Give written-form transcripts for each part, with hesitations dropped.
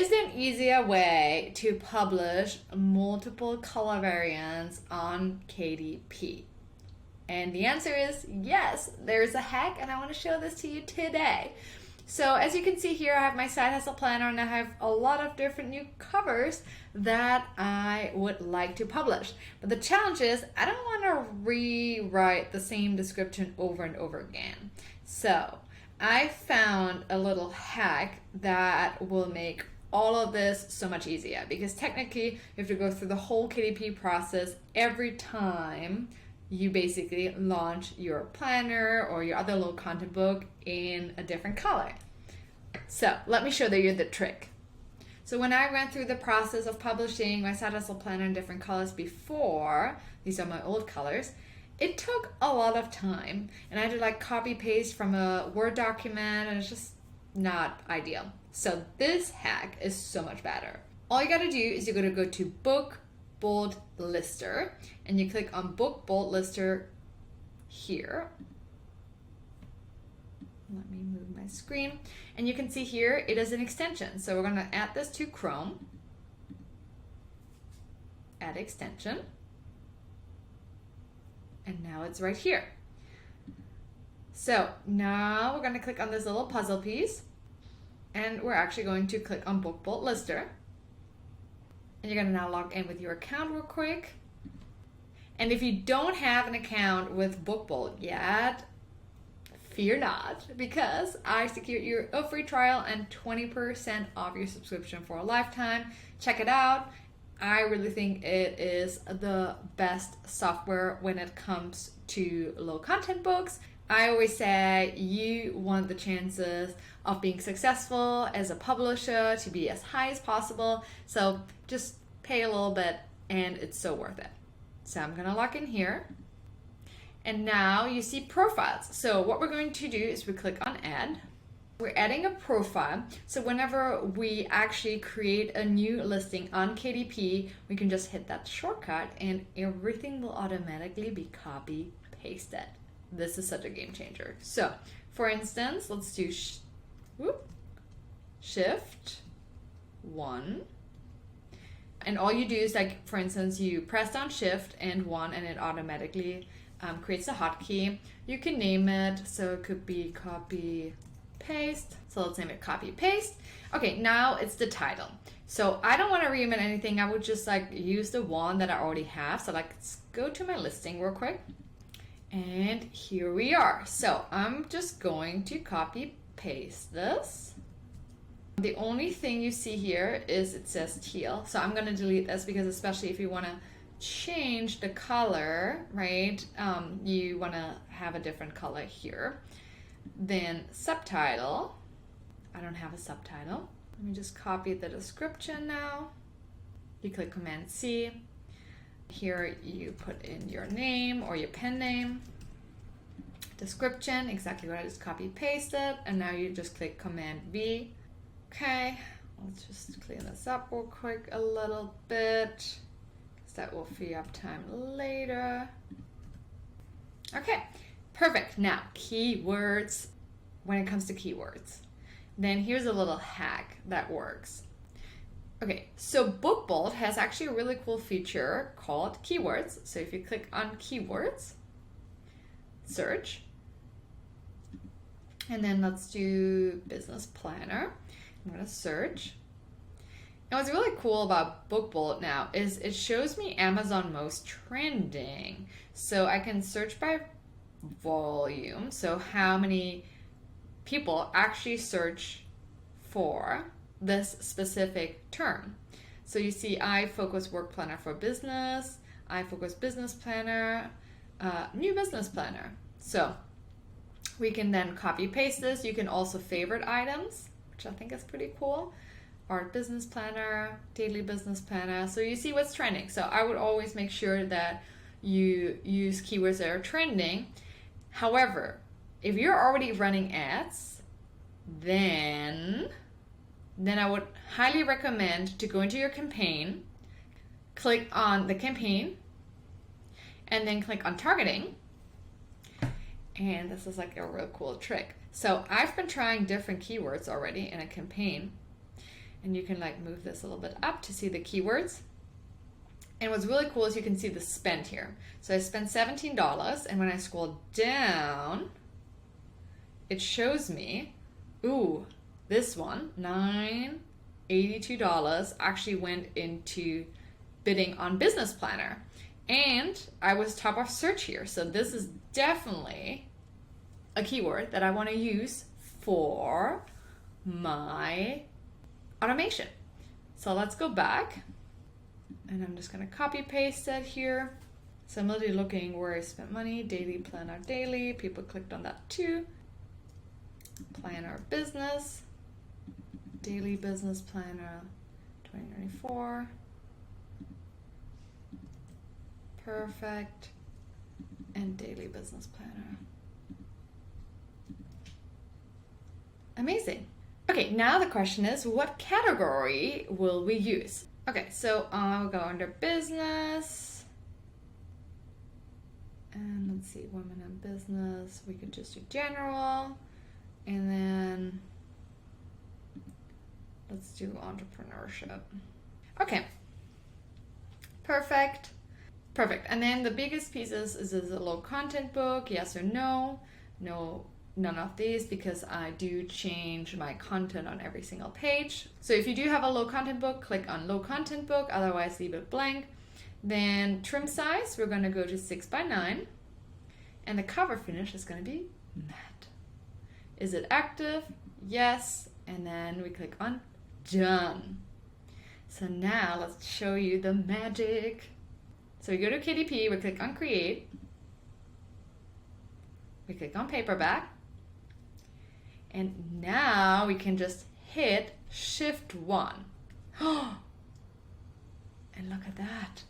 Is there an easier way to publish multiple color variants on KDP? And the answer is yes, there's a hack, and I want to show this to you today. So as you can see here, I have my side hustle planner, and I have a lot of different new covers that I would like to publish. But the challenge is I don't want to rewrite the same description over and over again. So I found a little hack that will make all of this so much easier, because technically you have to go through the whole KDP process every time you basically launch your planner or your other low content book in a different color. So let me show you the trick. So when I went through the process of publishing my side hustle planner in different colors before, these are my old colors, it took a lot of time, and I had to like copy paste from a Word document, and it's just not ideal. So this hack is so much better. All you gotta do is you're gonna go to Book Bold Lister, and you click on Book Bold Lister here. Let me move my screen, and you can see here it is an extension. So we're gonna add this to Chrome. Add extension. And now it's right here. So now we're going to click on this little puzzle piece, and we're actually going to click on Book Bold Lister. And you're going to now log in with your account real quick. And if you don't have an account with Book Bold yet, fear not, because I secured you a free trial and 20% off your subscription for a lifetime. Check it out. I really think it is the best software when it comes to low content books. I always say you want the chances of being successful as a publisher to be as high as possible. So just pay a little bit, and it's so worth it. So I'm gonna log in here. And now you see profiles. So what we're going to do is we click on add. We're adding a profile. So whenever we actually create a new listing on KDP, we can just hit that shortcut and everything will automatically be copy pasted. This is such a game changer. So for instance, let's do Shift 1. And all you do is, like, for instance, you press down Shift and 1 and it automatically creates a hotkey. You can name it. So it could be copy paste. So let's name it copy paste. Okay, now it's the title. So I don't want to reinvent anything. I would just like use the one that I already have. So like, let's go to my listing real quick. And here we are. So I'm just going to copy paste this. The only thing you see here is it says teal. So I'm going to delete this, because especially if you want to change the color, right? You want to have a different color here. Then subtitle, I don't have a subtitle. Let me just copy the description now. You click Command C. Here you put in your name or your pen name. Description, exactly what I just copy pasted. And now you just click Command V. Okay, let's just clean this up real quick a little bit, because that will free up time later. Okay. Perfect. Now, keywords. When it comes to keywords, then here's a little hack that works. Okay, so Book Bold has actually a really cool feature called keywords. So if you click on keywords, search, and then let's do business planner. I'm going to search. And what's really cool about Book Bold now is it shows me Amazon most trending. So I can search by volume, so how many people actually search for this specific term. So you see iFocus Work Planner for Business, iFocus Business Planner, New Business Planner. So we can then copy paste this. You can also favorite items, which I think is pretty cool. Art Business Planner, Daily Business Planner. So you see what's trending. So I would always make sure that you use keywords that are trending. However, if you're already running ads, then I would highly recommend to go into your campaign, click on the campaign, and then click on targeting. And this is like a real cool trick. So I've been trying different keywords already in a campaign. And you can like move this a little bit up to see the keywords. And what's really cool is you can see the spend here. So I spent $17, and when I scroll down, it shows me, ooh, this one, $982 actually went into bidding on Business Planner. And I was top of search here. So this is definitely a keyword that I want to use for my automation. So let's go back. And I'm just going to copy paste it here. So I'm literally looking where I spent money. Daily planner daily. People clicked on that too. Planner business. Daily business planner 2024. Perfect. And daily business planner. Amazing. Okay, now the question is, what category will we use? Okay, so I'll go under business. And let's see, women in business. We could just do general. And then let's do entrepreneurship. Okay. Perfect. Perfect. And then the biggest pieces is this a low content book? Yes or no? No. None of these, because I do change my content on every single page. So if you do have a low content book, click on low content book, otherwise leave it blank. Then trim size, we're going to go to 6x9, and the cover finish is going to be matte. Is it active? Yes. And then we click on done. So now let's show you the magic. So we go to KDP, we click on create, we click on paperback. And now we can just hit Shift 1. And look at that.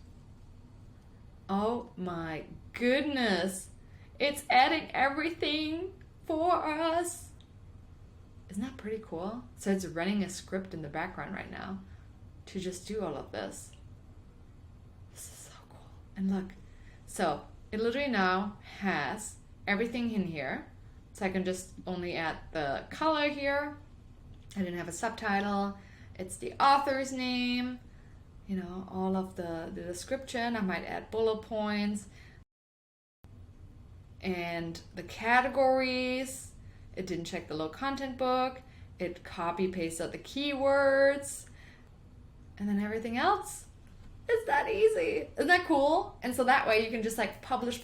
Oh my goodness. It's adding everything for us. Isn't that pretty cool? So it's running a script in the background right now to just do all of this. This is so cool. And look, so it literally now has everything in here. So I can just only add the color here. I didn't have a subtitle. It's the author's name, you know, all of the description. I might add bullet points. And the categories. It didn't check the low content book. It copy pasted the keywords. And then everything else. It's that easy. Isn't that cool? And so that way you can just like publish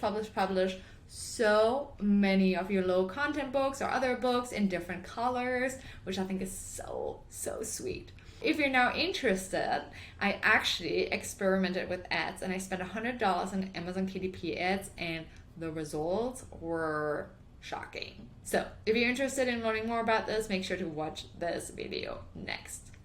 so many of your low content books or other books in different colors, which I think is so sweet. If you're now interested, I actually experimented with ads, and I spent $100 on Amazon KDP ads, and the results were shocking. So if you're interested in learning more about this, make sure to watch this video next.